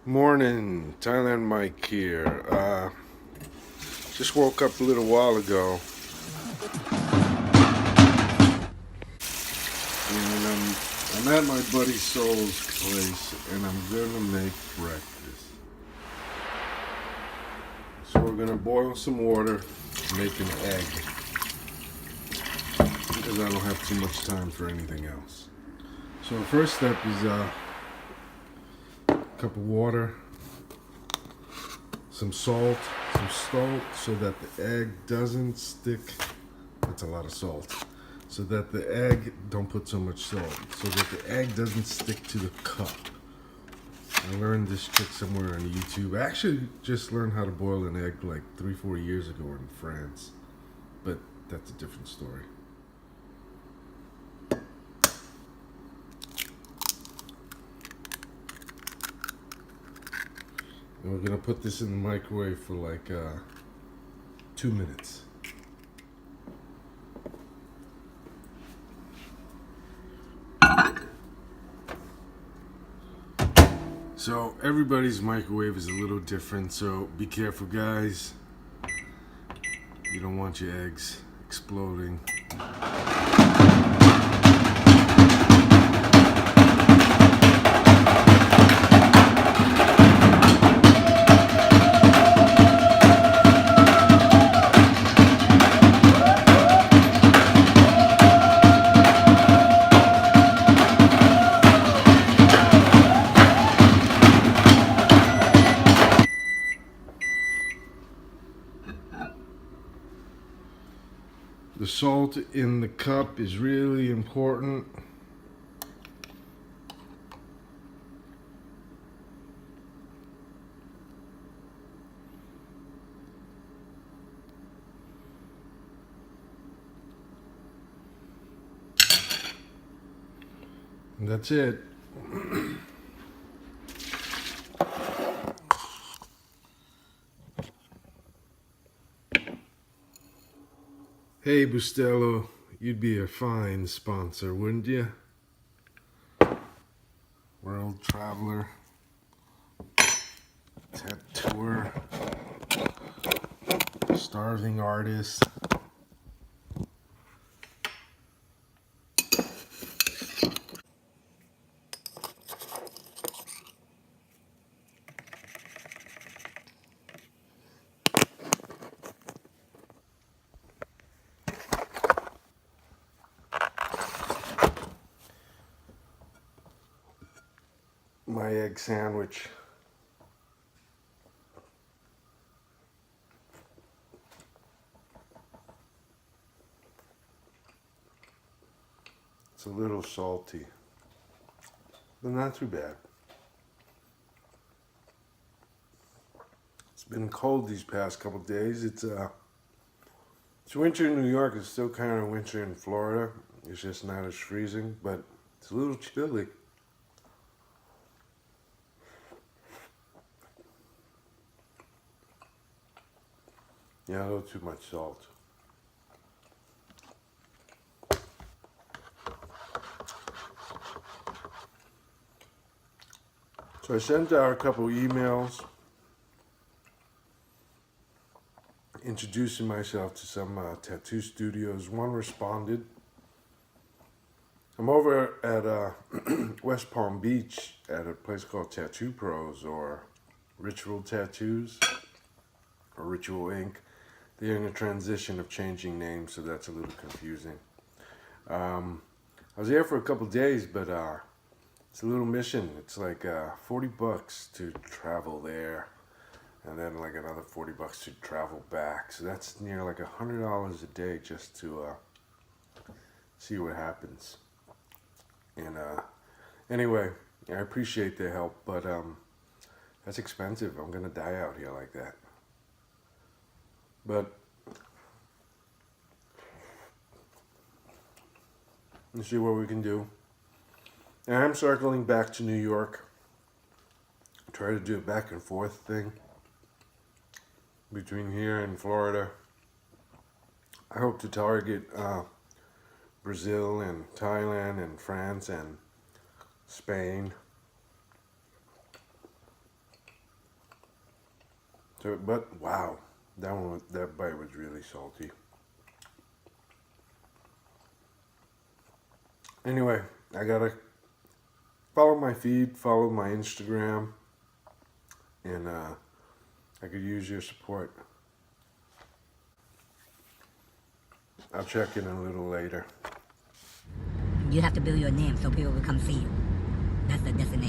Morning, Thailand Mike here. Just woke up a little while ago, and I'm at my buddy Soul's place, and I'm gonna make breakfast. So we're gonna boil some water, make an egg, because I don't have too much time for anything else. So the first step is a cup of water, some salt, so that the egg doesn't stick. That's a lot of salt. So that the egg, don't put so much salt, so that the egg doesn't stick to the cup. I learned this trick somewhere on YouTube. I actually just learned how to boil an egg like 3, 4 years ago in France, but that's a different story. And we're gonna put this in the microwave for like 2 minutes. So everybody's microwave is a little different, so be careful, guys. You don't want your eggs exploding. The salt in the cup is really important. And that's it. Hey, Bustelo, you'd be a fine sponsor, wouldn't you? World traveler, tattooer, starving artist. My egg sandwich. It's a little salty, but not too bad. It's been cold these past couple days. It's winter in New York. It's still kind of winter in Florida. It's just not as freezing, but it's a little chilly. Yeah, a little too much salt. So I sent out a couple emails introducing myself to some tattoo studios. One responded. I'm over at West Palm Beach at a place called Tattoo Pros or Ritual Tattoos or Ritual Inc. They're in a transition of changing names, so that's a little confusing. I was there for a couple days, but it's a little mission. It's like $40 to travel there, and then like another $40 to travel back. So that's near like $100 a day just to see what happens. And anyway, I appreciate their help, but that's expensive. I'm gonna die out here like that. But let's see what we can do. And I'm circling back to New York. Try to do a back and forth thing between here and Florida. I hope to target Brazil and Thailand and France and Spain. So, but wow, that bite was really salty. Anyway, I gotta follow my feed, follow my Instagram, and I could use your support. I'll check in a little later. You have to build your name so people will come see you. That's the destination.